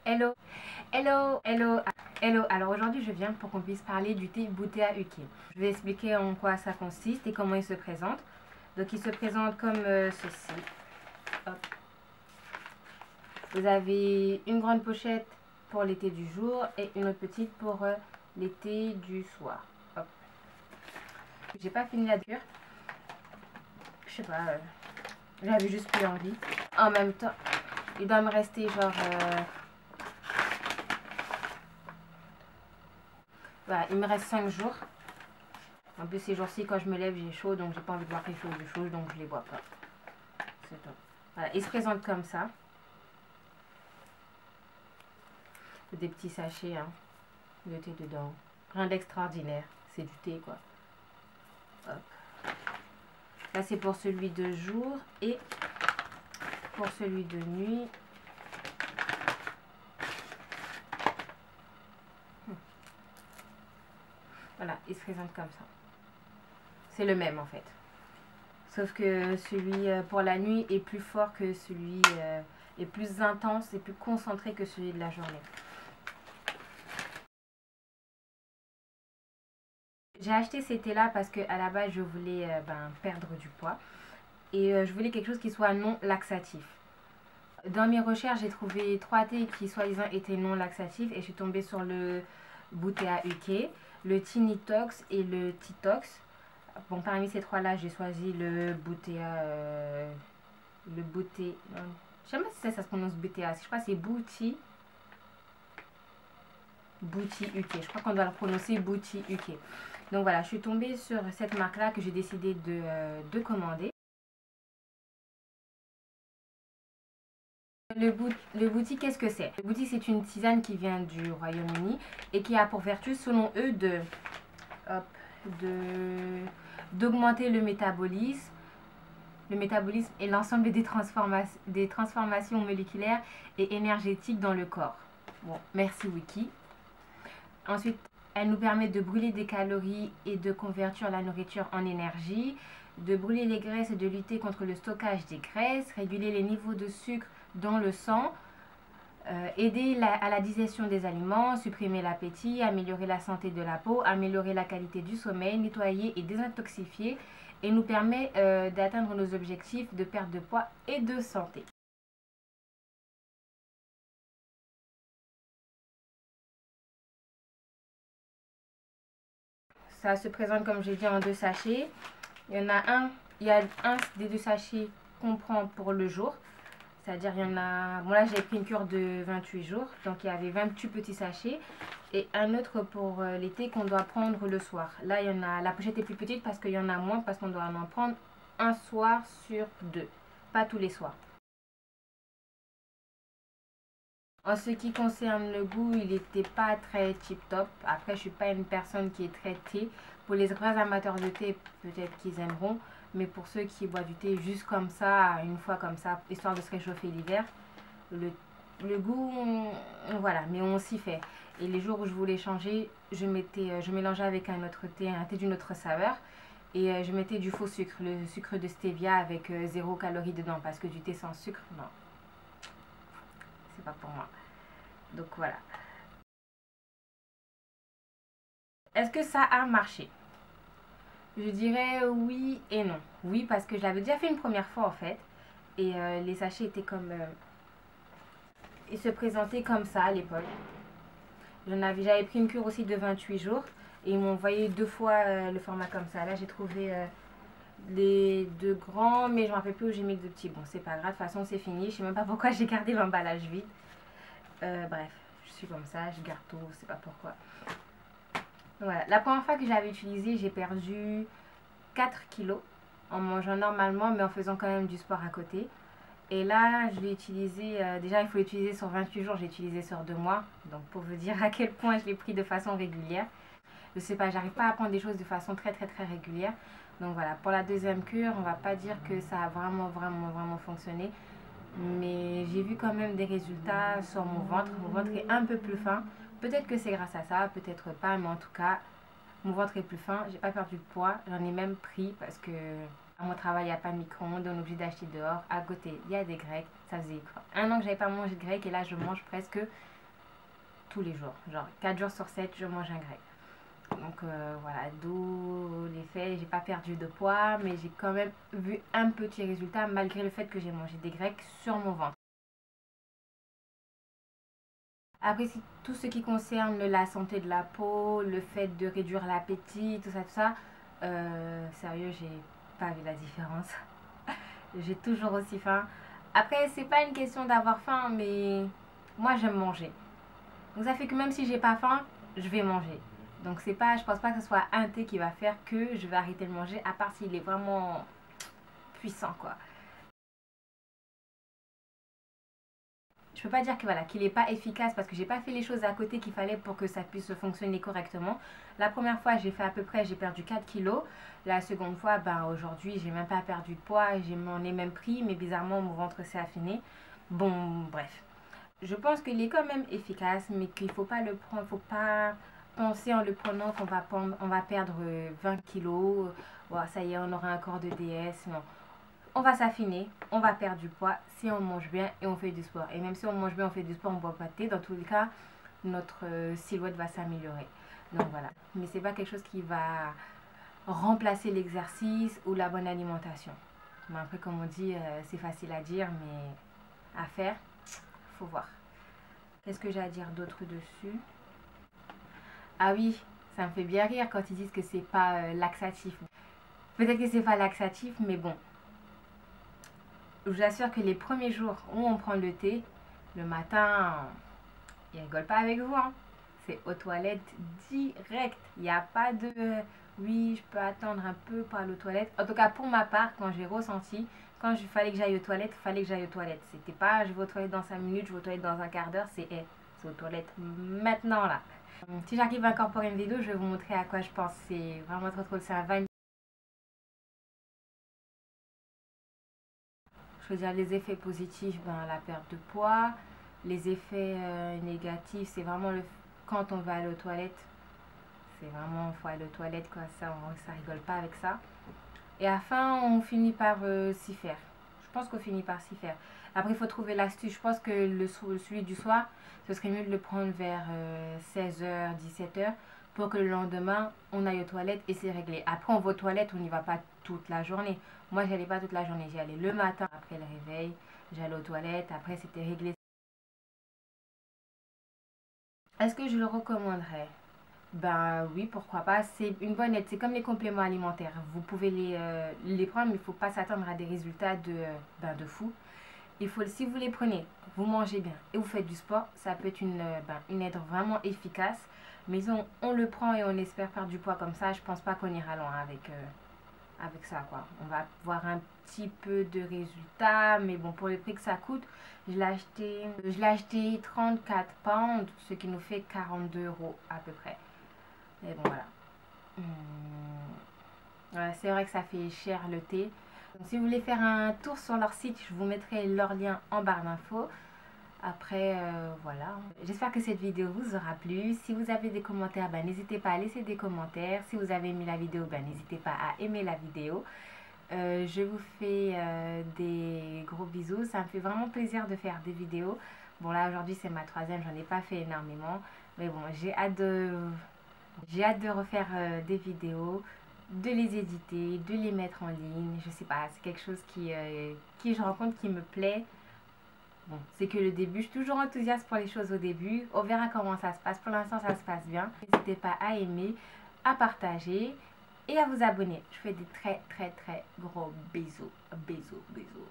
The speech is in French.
hello, hello, hello, hello. Alors aujourd'hui je viens pour qu'on puisse parler du thé Butea Uke. Je vais expliquer en quoi ça consiste et comment il se présente. Donc il se présente comme ceci. Hop. Vous avez une grande pochette pour l'été du jour et une autre petite pour l'été du soir. Hop. J'ai pas fini la cure. Je sais pas, j'avais juste plus envie. En même temps, il doit me rester genre... voilà, il me reste 5 jours. En plus ces jours-ci quand je me lève j'ai chaud, donc j'ai pas envie de boire quelque chose de chaud, donc je les bois pas. C'est tout. Voilà, il se présente comme ça. Des petits sachets hein, de thé dedans. Rien d'extraordinaire, c'est du thé quoi. Hop. Là c'est pour celui de jour et pour celui de nuit. Voilà, il se présente comme ça. C'est le même en fait. Sauf que celui pour la nuit est plus fort que celui est plus intense et plus concentré que celui de la journée. J'ai acheté ces thés là parce que à la base je voulais perdre du poids et je voulais quelque chose qui soit non laxatif. Dans mes recherches j'ai trouvé 3 thés qui soi-disant étaient non laxatifs et je suis tombée sur le Butea Uke, le Tinitox et le Titox. Bon, parmi ces 3 là j'ai choisi le Butea je sais pas si ça se prononce Butea, je crois que c'est Butea Uke, je crois qu'on doit le prononcer Butea Uke. Donc voilà, je suis tombée sur cette marque là que j'ai décidé de commander. Le Butea, qu'est-ce que c'est? Le Butea, c'est une tisane qui vient du Royaume-Uni et qui a pour vertu, selon eux, d'augmenter le métabolisme et l'ensemble des transformations moléculaires et énergétiques dans le corps. Bon, merci Wiki. Ensuite, elle nous permet de brûler des calories et de convertir la nourriture en énergie, de brûler les graisses et de lutter contre le stockage des graisses, réguler les niveaux de sucre dans le sang, aider à la digestion des aliments, supprimer l'appétit, améliorer la santé de la peau, améliorer la qualité du sommeil, nettoyer et désintoxifier et nous permet d'atteindre nos objectifs de perte de poids et de santé. Ça se présente comme j'ai dit en 2 sachets. Il y a un des 2 sachets qu'on prend pour le jour. C'est-à-dire il y en a... Bon là j'ai pris une cure de 28 jours. Donc il y avait 28 petits sachets. Et un autre pour l'été qu'on doit prendre le soir. Là il y en a... La pochette est plus petite parce qu'il y en a moins. Parce qu'on doit en prendre un soir sur 2. Pas tous les soirs. En ce qui concerne le goût, il n'était pas très tip top. Après, je suis pas une personne qui est très thé. Pour les vrais amateurs de thé, peut-être qu'ils aimeront. Mais pour ceux qui boivent du thé juste comme ça, une fois comme ça, histoire de se réchauffer l'hiver, le goût, voilà, mais on s'y fait. Et les jours où je voulais changer, je mélangeais avec un autre thé, un thé d'une autre saveur. Et je mettais du faux sucre, le sucre de stevia avec 0 calories dedans. Parce que du thé sans sucre, non. C'est pas pour moi. Donc voilà. Est-ce que ça a marché? Je dirais oui et non. Oui parce que je l'avais déjà fait une première fois en fait. Et les sachets étaient comme... ils se présentaient comme ça à l'époque. J'avais pris une cure aussi de 28 jours. Et ils m'ont envoyé 2 fois le format comme ça. Là j'ai trouvé les 2 grands. Mais je ne me rappelle plus où j'ai mis le 2 petits. Bon c'est pas grave, de toute façon c'est fini. Je sais même pas pourquoi j'ai gardé l'emballage vide. Bref, je suis comme ça, je garde tout, je sais pas pourquoi. Voilà, la première fois que j'avais utilisé, j'ai perdu 4 kilos en mangeant normalement, mais en faisant quand même du sport à côté. Et là, je l'ai utilisé, déjà il faut l'utiliser sur 28 jours, j'ai utilisé sur 2 mois. Donc pour vous dire à quel point je l'ai pris de façon régulière. Je sais pas, j'arrive pas à prendre des choses de façon très régulière. Donc voilà, pour la deuxième cure, on va pas dire que ça a vraiment fonctionné. Mais j'ai vu quand même des résultats sur mon ventre. Mon ventre est un peu plus fin. Peut-être que c'est grâce à ça, peut-être pas, mais en tout cas, mon ventre est plus fin. J'ai pas perdu de poids, j'en ai même pris parce que À mon travail, il n'y a pas de micro-ondes, on est obligé d'acheter dehors. À côté, il y a des grecs. Ça faisait quoi, 1 an que j'avais pas mangé de grec et là, je mange presque tous les jours. Genre 4 jours sur 7, je mange un grec. Donc voilà, d'où l'effet, j'ai pas perdu de poids, mais j'ai quand même vu un petit résultat malgré le fait que j'ai mangé des grecs sur mon ventre. Après, tout ce qui concerne la santé de la peau, le fait de réduire l'appétit, tout ça, sérieux, j'ai pas vu la différence. J'ai toujours aussi faim. Après, c'est pas une question d'avoir faim, mais moi j'aime manger. Donc ça fait que même si j'ai pas faim, je vais manger. Donc c'est pas, je pense pas que ce soit un thé qui va faire que je vais arrêter de manger, à part s'il est vraiment puissant quoi. Je peux pas dire que voilà qu'il est pas efficace parce que j'ai pas fait les choses à côté qu'il fallait pour que ça puisse fonctionner correctement. La première fois j'ai fait à peu près, j'ai perdu 4 kilos. La seconde fois, ben aujourd'hui j'ai même pas perdu de poids, j'ai m'en ai même pris, mais bizarrement mon ventre s'est affiné. Bon bref. Je pense qu'il est quand même efficace, mais qu'il faut pas le prendre, faut pas penser en le prenant on va perdre 20 kilos, voilà, ça y est, on aura un corps de déesse. Non, on va s'affiner, on va perdre du poids si on mange bien et on fait du sport. Et même si on mange bien, on fait du sport, on boit pas de thé, dans tous les cas, notre silhouette va s'améliorer. Donc voilà, mais c'est pas quelque chose qui va remplacer l'exercice ou la bonne alimentation. Mais après, comme on dit, c'est facile à dire, mais à faire, faut voir. Qu'est-ce que j'ai à dire d'autre dessus? Ah oui, ça me fait bien rire quand ils disent que c'est pas laxatif. Peut-être que c'est pas laxatif, mais bon. Je vous assure que les premiers jours où on prend le thé, le matin, ils rigolent pas avec vous. Hein. C'est aux toilettes direct. Il n'y a pas de oui, je peux attendre un peu pour aller aux toilettes. En tout cas, pour ma part, quand j'ai ressenti, quand il fallait que j'aille aux toilettes, il fallait que j'aille aux toilettes. C'était pas je vais aux toilettes dans 5 minutes, je vais aux toilettes dans un quart d'heure. C'est c'est aux toilettes maintenant là. Si j'arrive à incorporer une vidéo, je vais vous montrer à quoi je pense. C'est vraiment trop trop. C'est un vibe. Je veux dire, les effets positifs, ben, la perte de poids. Les effets négatifs, c'est vraiment quand on va aller aux toilettes. C'est vraiment, faut aller aux toilettes, quoi. Ça rigole pas avec ça. Et à la fin, on finit par s'y faire. Je pense qu'on finit par s'y faire. Après, il faut trouver l'astuce. Je pense que celui du soir, ce serait mieux de le prendre vers 16h, 17h pour que le lendemain, on aille aux toilettes et c'est réglé. Après, on va aux toilettes, on n'y va pas toute la journée. Moi, j'allais pas toute la journée. J'y allais le matin après le réveil. J'allais aux toilettes. Après, c'était réglé. Est-ce que je le recommanderais? Ben oui, pourquoi pas. C'est une bonne aide. C'est comme les compléments alimentaires. Vous pouvez les prendre, mais il ne faut pas s'attendre à des résultats de fou. Si vous les prenez, vous mangez bien et vous faites du sport, ça peut être une aide vraiment efficace. Mais on le prend et on espère perdre du poids comme ça. Je pense pas qu'on ira loin avec ça, quoi. On va voir un petit peu de résultats, mais bon, pour le prix que ça coûte, je l'ai acheté 34 pounds, ce qui nous fait 42 € à peu près. Mais bon, voilà. Ouais, c'est vrai que ça fait cher le thé. Donc, si vous voulez faire un tour sur leur site, je vous mettrai leur lien en barre d'infos. Après, voilà. J'espère que cette vidéo vous aura plu. Si vous avez des commentaires, ben, n'hésitez pas à laisser des commentaires. Si vous avez aimé la vidéo, ben, n'hésitez pas à aimer la vidéo. Je vous fais des gros bisous. Ça me fait vraiment plaisir de faire des vidéos. Bon, là, aujourd'hui, c'est ma 3e. J'en ai pas fait énormément. Mais bon, j'ai hâte de refaire des vidéos, de les éditer, de les mettre en ligne. Je sais pas, c'est quelque chose qui je rencontre qui me plaît. Bon, c'est que le début, je suis toujours enthousiaste pour les choses au début. On verra comment ça se passe. Pour l'instant, ça se passe bien. N'hésitez pas à aimer, à partager et à vous abonner. Je fais des très très très gros bisous. Bisous, bisous.